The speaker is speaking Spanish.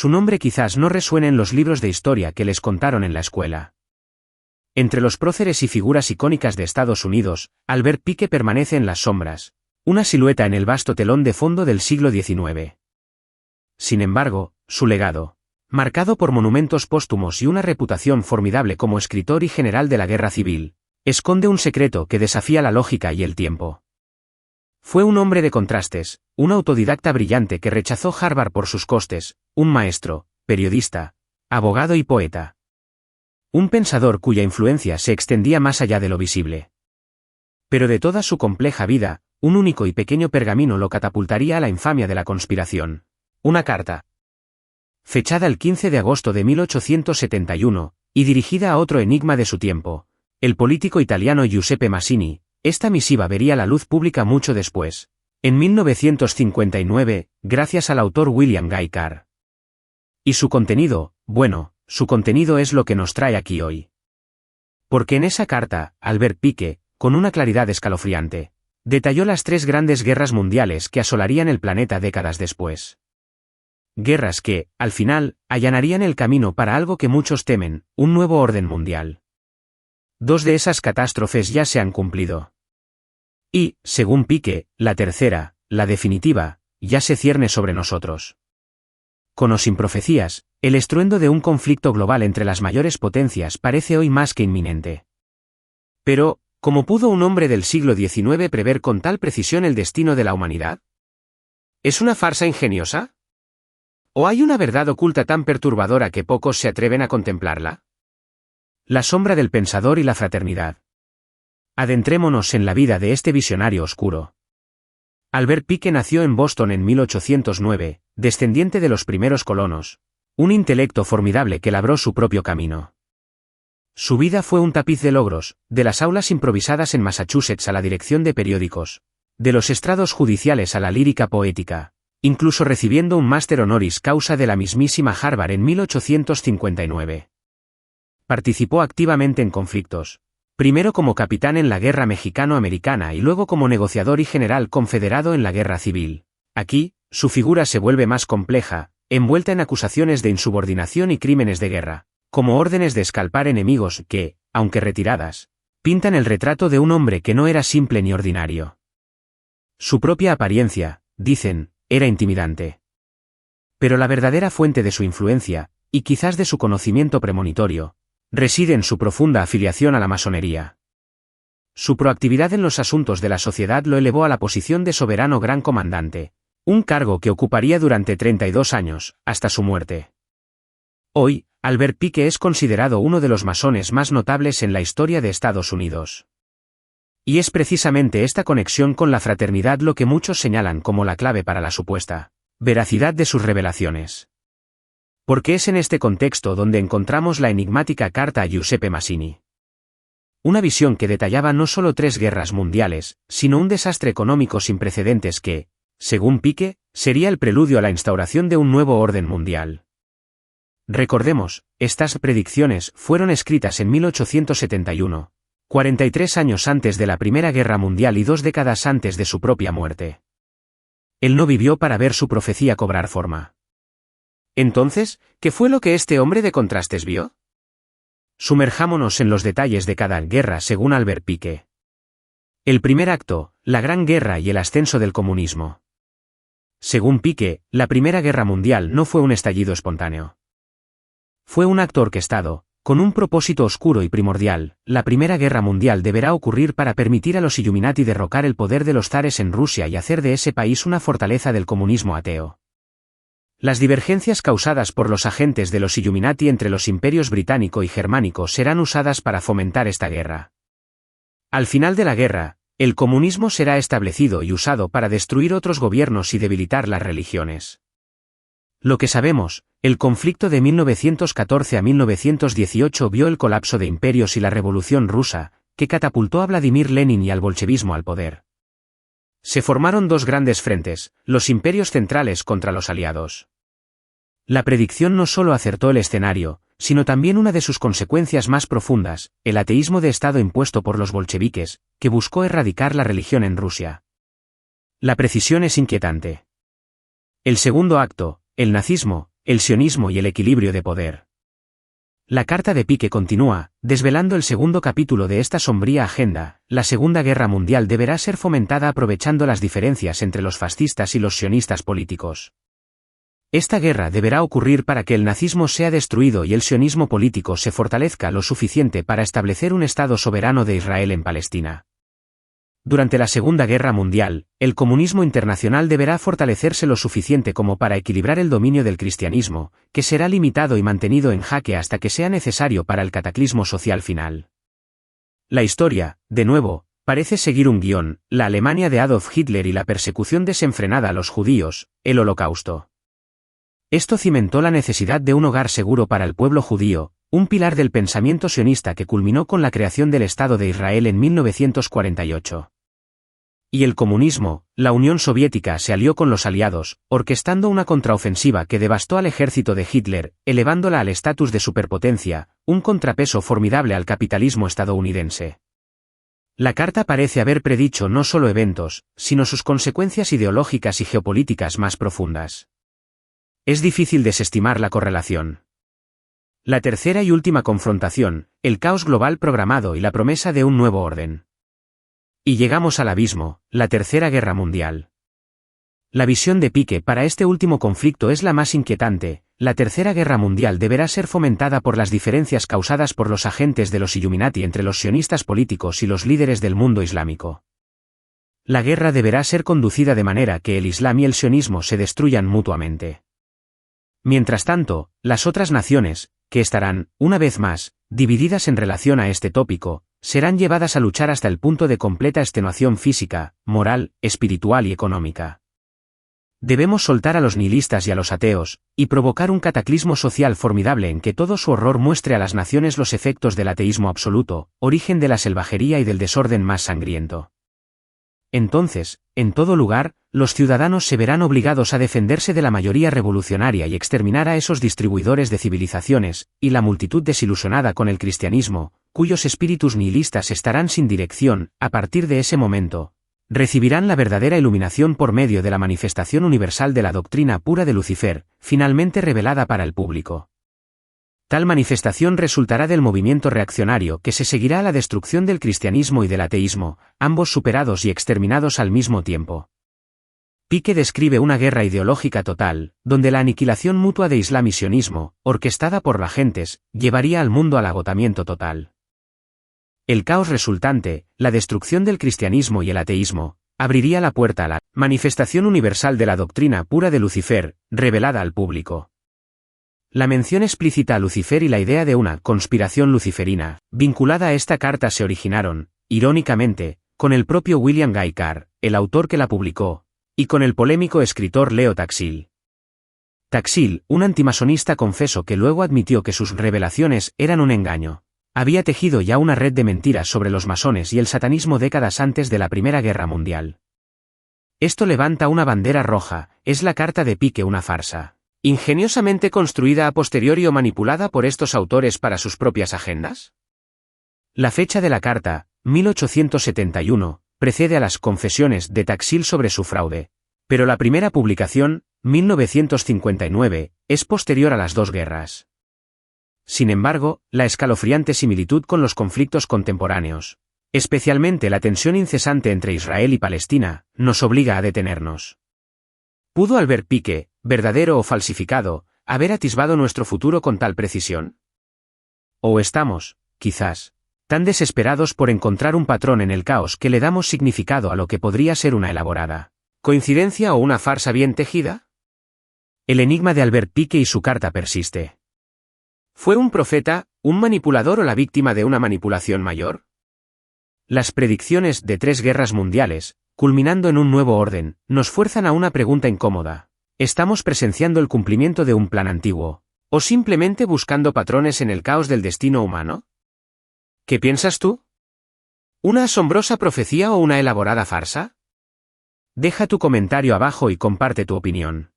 Su nombre quizás no resuene en los libros de historia que les contaron en la escuela. Entre los próceres y figuras icónicas de Estados Unidos, Albert Pike permanece en las sombras, una silueta en el vasto telón de fondo del siglo XIX. Sin embargo, su legado, marcado por monumentos póstumos y una reputación formidable como escritor y general de la Guerra Civil, esconde un secreto que desafía la lógica y el tiempo. Fue un hombre de contrastes, un autodidacta brillante que rechazó Harvard por sus costes, un maestro, periodista, abogado y poeta. Un pensador cuya influencia se extendía más allá de lo visible. Pero de toda su compleja vida, un único y pequeño pergamino lo catapultaría a la infamia de la conspiración. Una carta. Fechada el 15 de agosto de 1871, y dirigida a otro enigma de su tiempo, el político italiano Giuseppe Mazzini, esta misiva vería la luz pública mucho después, en 1959, gracias al autor William Guy Carr. Y su contenido, bueno, su contenido es lo que nos trae aquí hoy. Porque en esa carta, Albert Pike, con una claridad escalofriante, detalló las 3 grandes guerras mundiales que asolarían el planeta décadas después. Guerras que, al final, allanarían el camino para algo que muchos temen, un nuevo orden mundial. 2 de esas catástrofes ya se han cumplido. Y, según Pike, la tercera, la definitiva, ya se cierne sobre nosotros. Con o sin profecías, el estruendo de un conflicto global entre las mayores potencias parece hoy más que inminente. Pero, ¿cómo pudo un hombre del siglo XIX prever con tal precisión el destino de la humanidad? ¿Es una farsa ingeniosa? ¿O hay una verdad oculta tan perturbadora que pocos se atreven a contemplarla? La sombra del pensador y la fraternidad. Adentrémonos en la vida de este visionario oscuro. Albert Pike nació en Boston en 1809, descendiente de los primeros colonos, un intelecto formidable que labró su propio camino. Su vida fue un tapiz de logros, de las aulas improvisadas en Massachusetts a la dirección de periódicos, de los estrados judiciales a la lírica poética, incluso recibiendo un máster honoris causa de la mismísima Harvard en 1859. Participó activamente en conflictos, primero como capitán en la Guerra Mexicano-Americana y luego como negociador y general confederado en la Guerra Civil. Aquí, su figura se vuelve más compleja, envuelta en acusaciones de insubordinación y crímenes de guerra, como órdenes de escalpar enemigos que, aunque retiradas, pintan el retrato de un hombre que no era simple ni ordinario. Su propia apariencia, dicen, era intimidante. Pero la verdadera fuente de su influencia, y quizás de su conocimiento premonitorio, reside en su profunda afiliación a la masonería. Su proactividad en los asuntos de la sociedad lo elevó a la posición de soberano gran comandante, un cargo que ocuparía durante 32 años, hasta su muerte. Hoy, Albert Pike es considerado uno de los masones más notables en la historia de Estados Unidos. Y es precisamente esta conexión con la fraternidad lo que muchos señalan como la clave para la supuesta veracidad de sus revelaciones. Porque es en este contexto donde encontramos la enigmática carta a Giuseppe Mazzini. Una visión que detallaba no solo 3 guerras mundiales, sino un desastre económico sin precedentes que, según Pike, sería el preludio a la instauración de un nuevo orden mundial. Recordemos, estas predicciones fueron escritas en 1871, 43 años antes de la Primera Guerra Mundial y 2 décadas antes de su propia muerte. Él no vivió para ver su profecía cobrar forma. Entonces, ¿qué fue lo que este hombre de contrastes vio? Sumerjámonos en los detalles de cada guerra según Albert Pike. El primer acto, la Gran Guerra y el ascenso del comunismo. Según Pike, la Primera Guerra Mundial no fue un estallido espontáneo. Fue un acto orquestado, con un propósito oscuro y primordial. La Primera Guerra Mundial deberá ocurrir para permitir a los Illuminati derrocar el poder de los zares en Rusia y hacer de ese país una fortaleza del comunismo ateo. Las divergencias causadas por los agentes de los Illuminati entre los imperios británico y germánico serán usadas para fomentar esta guerra. Al final de la guerra, el comunismo será establecido y usado para destruir otros gobiernos y debilitar las religiones. Lo que sabemos, el conflicto de 1914 a 1918 vio el colapso de imperios y la Revolución Rusa, que catapultó a Vladimir Lenin y al bolchevismo al poder. Se formaron 2 grandes frentes, los imperios centrales contra los aliados. La predicción no solo acertó el escenario, sino también una de sus consecuencias más profundas, el ateísmo de Estado impuesto por los bolcheviques, que buscó erradicar la religión en Rusia. La precisión es inquietante. El segundo acto, el nazismo, el sionismo y el equilibrio de poder. La carta de Pike continúa, desvelando el segundo capítulo de esta sombría agenda. La Segunda Guerra Mundial deberá ser fomentada aprovechando las diferencias entre los fascistas y los sionistas políticos. Esta guerra deberá ocurrir para que el nazismo sea destruido y el sionismo político se fortalezca lo suficiente para establecer un Estado soberano de Israel en Palestina. Durante la Segunda Guerra Mundial, el comunismo internacional deberá fortalecerse lo suficiente como para equilibrar el dominio del cristianismo, que será limitado y mantenido en jaque hasta que sea necesario para el cataclismo social final. La historia, de nuevo, parece seguir un guión: la Alemania de Adolf Hitler y la persecución desenfrenada a los judíos, el Holocausto. Esto cimentó la necesidad de un hogar seguro para el pueblo judío, un pilar del pensamiento sionista que culminó con la creación del Estado de Israel en 1948. Y el comunismo, la Unión Soviética se alió con los aliados, orquestando una contraofensiva que devastó al ejército de Hitler, elevándola al estatus de superpotencia, un contrapeso formidable al capitalismo estadounidense. La carta parece haber predicho no solo eventos, sino sus consecuencias ideológicas y geopolíticas más profundas. Es difícil desestimar la correlación. La tercera y última confrontación, el caos global programado y la promesa de un nuevo orden. Y llegamos al abismo, la Tercera Guerra Mundial. La visión de Pike para este último conflicto es la más inquietante. La Tercera Guerra Mundial deberá ser fomentada por las diferencias causadas por los agentes de los Illuminati entre los sionistas políticos y los líderes del mundo islámico. La guerra deberá ser conducida de manera que el Islam y el sionismo se destruyan mutuamente. Mientras tanto, las otras naciones, que estarán, una vez más, divididas en relación a este tópico, serán llevadas a luchar hasta el punto de completa extenuación física, moral, espiritual y económica. Debemos soltar a los nihilistas y a los ateos, y provocar un cataclismo social formidable en que todo su horror muestre a las naciones los efectos del ateísmo absoluto, origen de la salvajería y del desorden más sangriento. Entonces, en todo lugar, los ciudadanos se verán obligados a defenderse de la mayoría revolucionaria y exterminar a esos distribuidores de civilizaciones, y la multitud desilusionada con el cristianismo, cuyos espíritus nihilistas estarán sin dirección, a partir de ese momento, recibirán la verdadera iluminación por medio de la manifestación universal de la doctrina pura de Lucifer, finalmente revelada para el público. Tal manifestación resultará del movimiento reaccionario que se seguirá a la destrucción del cristianismo y del ateísmo, ambos superados y exterminados al mismo tiempo. Pike describe una guerra ideológica total, donde la aniquilación mutua de Islam y sionismo, orquestada por las gentes, llevaría al mundo al agotamiento total. El caos resultante, la destrucción del cristianismo y el ateísmo, abriría la puerta a la manifestación universal de la doctrina pura de Lucifer, revelada al público. La mención explícita a Lucifer y la idea de una conspiración luciferina, vinculada a esta carta se originaron, irónicamente, con el propio William Guy Carr, el autor que la publicó, y con el polémico escritor Leo Taxil. Taxil, un antimasonista confeso que luego admitió que sus revelaciones eran un engaño, había tejido ya una red de mentiras sobre los masones y el satanismo décadas antes de la Primera Guerra Mundial. Esto levanta una bandera roja: ¿es la carta de Pike una farsa, ingeniosamente construida a posteriori o manipulada por estos autores para sus propias agendas? La fecha de la carta, 1871, precede a las confesiones de Taxil sobre su fraude, pero la primera publicación, 1959, es posterior a las dos guerras. Sin embargo, la escalofriante similitud con los conflictos contemporáneos, especialmente la tensión incesante entre Israel y Palestina, nos obliga a detenernos. ¿Pudo Albert Pike, verdadero o falsificado, haber atisbado nuestro futuro con tal precisión? ¿O estamos, quizás, tan desesperados por encontrar un patrón en el caos que le damos significado a lo que podría ser una elaborada coincidencia o una farsa bien tejida? El enigma de Albert Pike y su carta persiste. ¿Fue un profeta, un manipulador o la víctima de una manipulación mayor? Las predicciones de 3 guerras mundiales, culminando en un nuevo orden, nos fuerzan a una pregunta incómoda: ¿estamos presenciando el cumplimiento de un plan antiguo, o simplemente buscando patrones en el caos del destino humano? ¿Qué piensas tú? ¿Una asombrosa profecía o una elaborada farsa? Deja tu comentario abajo y comparte tu opinión.